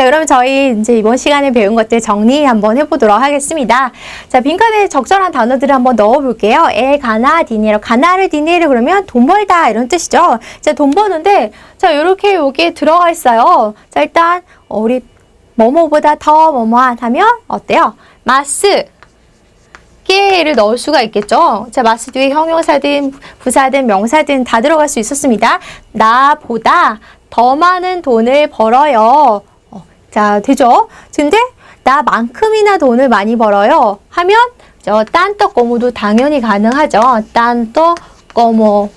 그러면 저희 이제 이번 시간에 배운 것들 정리 한번 해보도록 하겠습니다. 자, 빈칸에 적절한 단어들을 한번 넣어볼게요. 에 가나 디네로, 가나를 디네로 그러면 돈 벌다 이런 뜻이죠. 자, 돈 버는데 자, 이렇게 여기에 들어가 있어요. 자, 일단 우리 뭐뭐보다 더 뭐뭐한 하면 어때요? 마스 깨를 넣을 수가 있겠죠. 자, 마스 뒤에 형용사든 부사든 명사든 다 들어갈 수 있었습니다. 나보다 더 많은 돈을 벌어요. 자, 되죠? 근데 나만큼이나 돈을 많이 벌어요 하면 딴떠 꼬모도 당연히 가능하죠. 딴떠 꼬모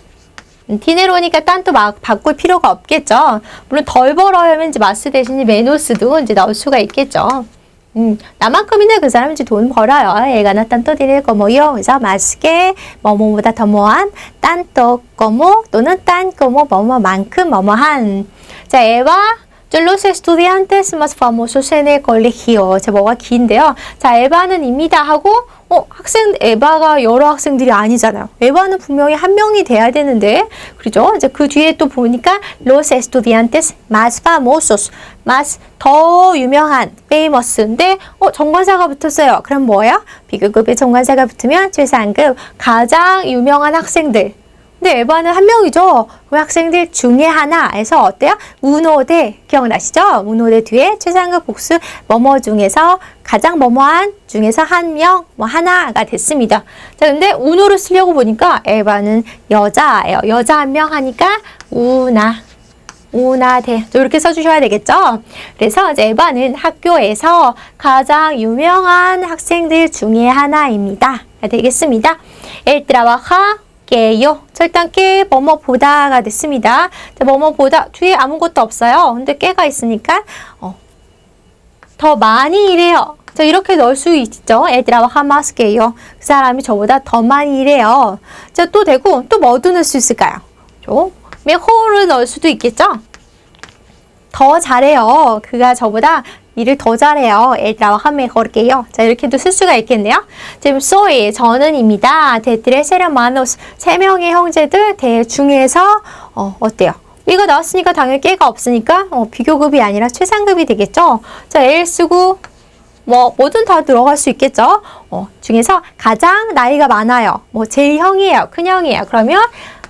디네로니까 딴또 막 바꿀 필요가 없겠죠. 물론 덜 벌어야 하면 이제 마스 대신에 메노스도 이제 나올 수가 있겠죠. 나만큼이나 그 사람이 이제 돈 벌어요. 얘가 나 딴또 디네로 꼬모요. 그래서 마스게 뭐뭐보다 더 뭐한 딴또 꼬모 또는 딴 꼬모 뭐뭐만큼 뭐뭐한. 자, 에바 los estudiantes más famosos en el colegio. 자, 뭐가 긴데요. 자, 에바는 입니다 하고 에바가 여러 학생들이 아니잖아요. 에바는 분명히 한 명이 돼야 되는데, 그렇죠? 이제 그 뒤에 또 보니까 los estudiantes más famosos, más 더 유명한 famous인데, 정관사가 붙었어요. 그럼 뭐예요? 비교급에 정관사가 붙으면 최상급 가장 유명한 학생들. 근데 에바는 한 명이죠. 그 학생들 중에 하나에서 어때요? 우노대 기억나시죠? 우노대 뒤에 최상급 복수 뭐뭐 중에서 가장 뭐뭐한 중에서 한 명, 하나가 됐습니다. 자, 근데 우노를 쓰려고 보니까 에바는 여자예요. 여자 한 명 하니까 우나대 이렇게 써주셔야 되겠죠? 그래서 이제 에바는 학교에서 가장 유명한 학생들 중에 하나입니다. 되겠습니다. El trabaja 깨요. 일단 깨 뭐뭐 보다가 됐습니다. 자, 뭐뭐 보다 뒤에 아무것도 없어요. 근데 깨가 있으니까 더 많이 일해요. 자, 이렇게 넣을 수 있죠. 애들아 하마스 깨요. 그 사람이 저보다 더 많이 일해요. 자, 또 되고 또 뭐도 넣을 수 있을까요? 메호를 넣을 수도 있겠죠. 더 잘해요. 그가 저보다 일을 더 잘해요. 애들아 하면 걸게요. 자, 이렇게도 쓸 수가 있겠네요. 지금 soy 저는입니다. 데트레 세르마노스 세 명의 형제들 대 중에서 어때요? 이거 나왔으니까 당연히 깨가 없으니까 비교급이 아니라 최상급이 되겠죠. 자, 엘 쓰고 뭐든 다 들어갈 수 있겠죠. 중에서 가장 나이가 많아요. 제일 형이에요. 큰 형이에요. 그러면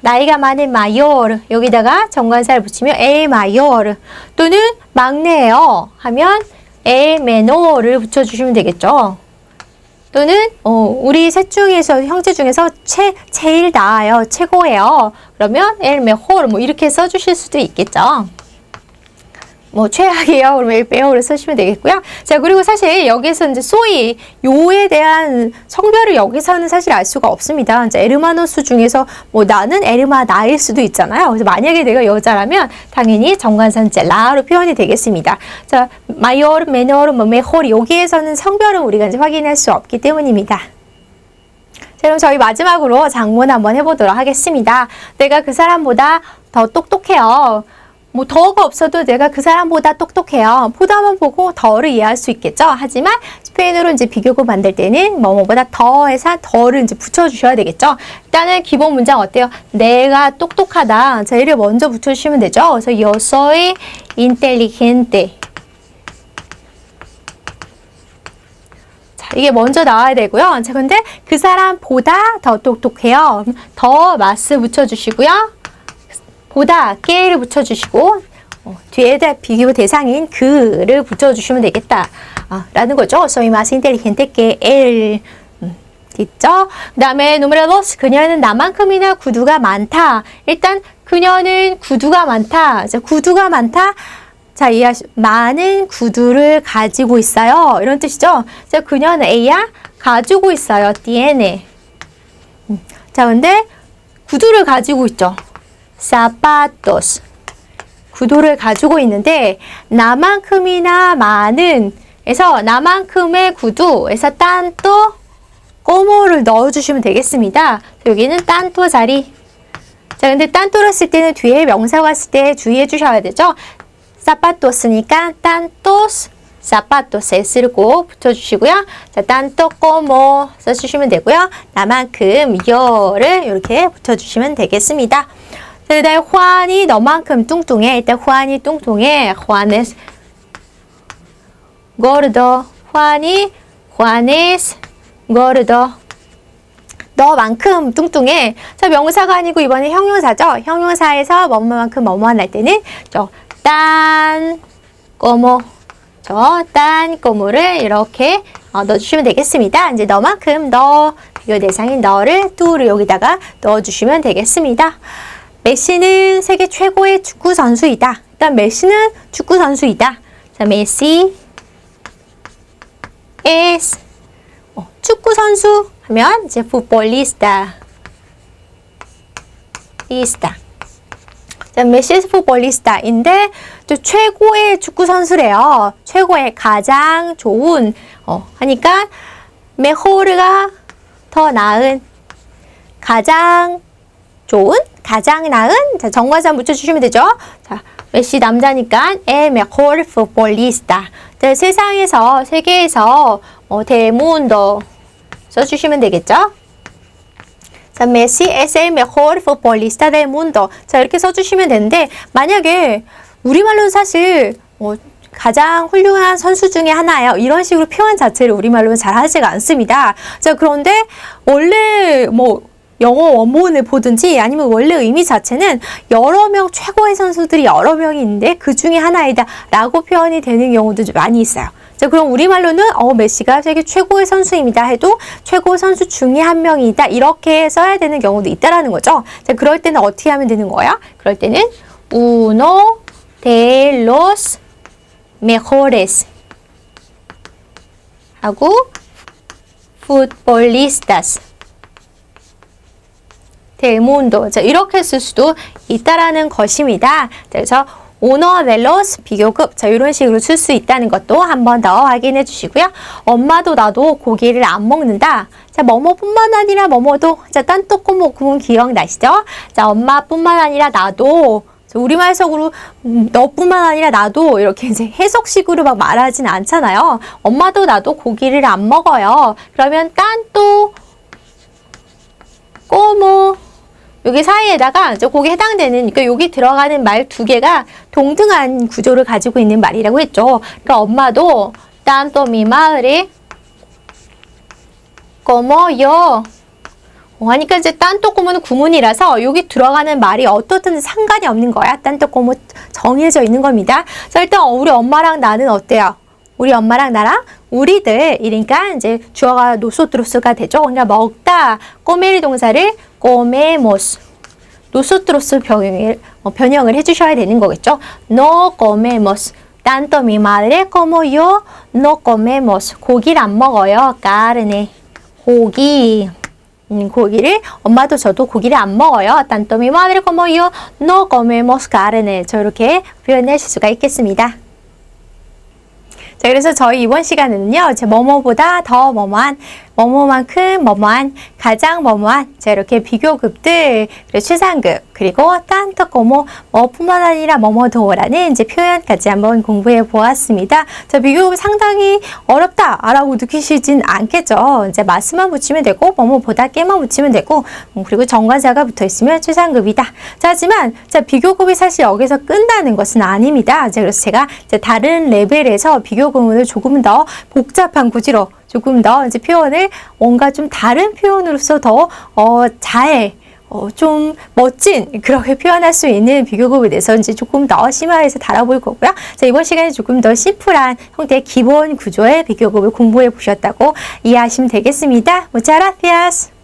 나이가 많은 마요르 여기다가 정관사를 붙이면 엘 마요르 또는 막내예요 하면 엘 메노를 붙여주시면 되겠죠. 또는 우리 셋 중에서 형제 중에서 제일 나아요. 최고예요. 그러면 엘 메호르 이렇게 써주실 수도 있겠죠. 최악이에요. 그러면 엘 메호를 쓰시면 되겠고요. 자, 그리고 사실 여기서 이제 소이 요에 대한 성별을 여기서는 사실 알 수가 없습니다. 이제 에르마노스 중에서 나는 에르마 나일 수도 있잖아요. 그래서 만약에 내가 여자라면 당연히 정관사는 라로 표현이 되겠습니다. 자, 마요르, 메노르, 메호르 여기에서는 성별은 우리가 이제 확인할 수 없기 때문입니다. 자, 그럼 저희 마지막으로 장문 한번 해보도록 하겠습니다. 내가 그 사람보다 더 똑똑해요. 더가 없어도 내가 그 사람보다 똑똑해요. 보다만 보고 더를 이해할 수 있겠죠. 하지만 스페인어로 이제 비교급 만들 때는 뭐뭐보다 더해서 더를 이제 붙여주셔야 되겠죠. 일단은 기본 문장 어때요? 내가 똑똑하다. 자, 이를 먼저 붙여주시면 되죠. 그래서 yo soy inteligente. 자, 이게 먼저 나와야 되고요. 자, 근데 그 사람보다 더 똑똑해요. 더 마스 붙여주시고요. 보다 깨를 붙여주시고 뒤에다 비교 대상인 그를 붙여주시면 되겠다 라는 거죠. soy más inteligente que él 있죠. 그 다음에 número 2 그녀는 나만큼이나 구두가 많다. 일단 그녀는 구두가 많다. 자, 구두가 많다. 자, 많은 구두를 가지고 있어요. 이런 뜻이죠. 자, 그녀는 ella 가지고 있어요. tiene. 자, 근데 구두를 가지고 있죠. zapatos 구두를 가지고 있는데 나만큼이나 많은 에서 나만큼의 구두에서 딴또 꼬모를 넣어주시면 되겠습니다. 여기는 딴또 자리. 자, 근데 딴또를 쓸 때는 뒤에 명사가 쓸 때 주의해 주셔야 되죠. zapatos니까 딴또스 zapatos s를 꼭 붙여주시고요. 자, 딴또 꼬모 써주시면 되고요. 나만큼 yo를 이렇게 붙여주시면 되겠습니다. 그다음에 환이 너만큼 뚱뚱해. 일단 환이 뚱뚱해. 환은 gordo. Juan이, Juanes, gordo. 너만큼 뚱뚱해. 자, 명사가 아니고 이번에 형용사죠. 형용사에서 뭐뭐만큼 뭐뭐 할 때는 딴 como. 딴 como를 이렇게 넣어주시면 되겠습니다. 이제 너만큼 너 비교 대상인 너를 또를 여기다가 넣어주시면 되겠습니다. 메시는 세계 최고의 축구 선수이다. 일단 메시는 축구 선수이다. 자, 메시 es 축구 선수 하면 이제 futbolista. 자, 메시 es futbolista인데 또 최고의 축구 선수래요. 최고의 가장 좋은 하니까 mejor가 더 나은 가장 좋은 가장 나은 자, 정관사 붙여주시면 되죠. 자, 메시 남자니까 el mejor futbolista. 자, 세상에서 세계에서 del mundo 써주시면 되겠죠. 자, 메시 es el mejor futbolista del mundo. 자, 이렇게 써주시면 되는데 만약에 우리말로는 사실 가장 훌륭한 선수 중에 하나예요. 이런 식으로 표현 자체를 우리말로는 잘 하지가 않습니다. 자, 그런데 원래 영어 원본을 보든지 아니면 원래 의미 자체는 여러 명 최고의 선수들이 여러 명이 있는데 그 중에 하나이다 라고 표현이 되는 경우도 좀 많이 있어요. 자, 그럼 우리말로는 메시가 세계 최고의 선수입니다 해도 최고 선수 중에 한 명이다 이렇게 써야 되는 경우도 있다라는 거죠. 자, 그럴 때는 어떻게 하면 되는 거야? 그럴 때는 uno de los mejores 하고 futbolistas del mundo. 자, 이렇게 쓸 수도 있다라는 것입니다. 그래서 uno de los 비교급. 자, 이런 식으로 쓸 수 있다는 것도 한 번 더 확인해 주시고요. 엄마도 나도 고기를 안 먹는다. 자, 뭐뭐뿐만 아니라 뭐뭐도. 자, tanto como 구문 기억나시죠? 자, 엄마뿐만 아니라 나도. 우리말속으로 너뿐만 아니라 나도 이렇게 이제 해석식으로 막 말하진 않잖아요. 엄마도 나도 고기를 안 먹어요. 그러면 tanto como 여기 사이에다가 이제 거기에 해당되는 그러니까 여기 들어가는 말 두 개가 동등한 구조를 가지고 있는 말이라고 했죠. 그러니까 엄마도 tanto mi madre como yo 하니까 이제 tanto como는 구문이라서 여기 들어가는 말이 어떻든 상관이 없는 거야. tanto como 정해져 있는 겁니다. 자, 일단 우리 엄마랑 나는 어때요? 우리 엄마랑 나랑 우리들 이러니까 이제 주어가 nosotros 되죠. 그러니까 먹다 comer 동사를 comemos nosotros 변형을 해주셔야 되는 거겠죠. No comemos tanto mi madre como yo no comemos 고기를 안 먹어요. carne 고기를 엄마도 저도 고기를 안 먹어요. tanto mi madre como yo no comemos carne 저 이렇게 표현하실 수가 있겠습니다. 자, 그래서 저희 이번 시간에는요, 제 뭐뭐보다 더 뭐뭐한, 뭐뭐만큼 뭐뭐한, 가장 뭐뭐한, 자, 이렇게 비교급들, 그리고 최상급, 그리고 tanto como, 뭐뿐만 아니라 뭐뭐도라는 이제 표현까지 한번 공부해 보았습니다. 자, 비교급 상당히 어렵다라고 느끼시진 않겠죠. 이제 마스만 붙이면 되고, 뭐뭐보다 깨만 붙이면 되고, 그리고 정관사가 붙어 있으면 최상급이다. 자, 하지만, 자, 비교급이 사실 여기서 끝나는 것은 아닙니다. 자, 그래서 제가 이제 다른 레벨에서 비교급을 조금 더 복잡한 구지로 조금 더 이제 표현을 뭔가 좀 다른 표현으로서 더 잘 좀 멋진 그렇게 표현할 수 있는 비교급에 대해서 이제 조금 더 심화해서 다뤄볼 거고요. 자, 이번 시간에 조금 더 심플한 형태의 기본 구조의 비교급을 공부해 보셨다고 이해하시면 되겠습니다. Muchas gracias.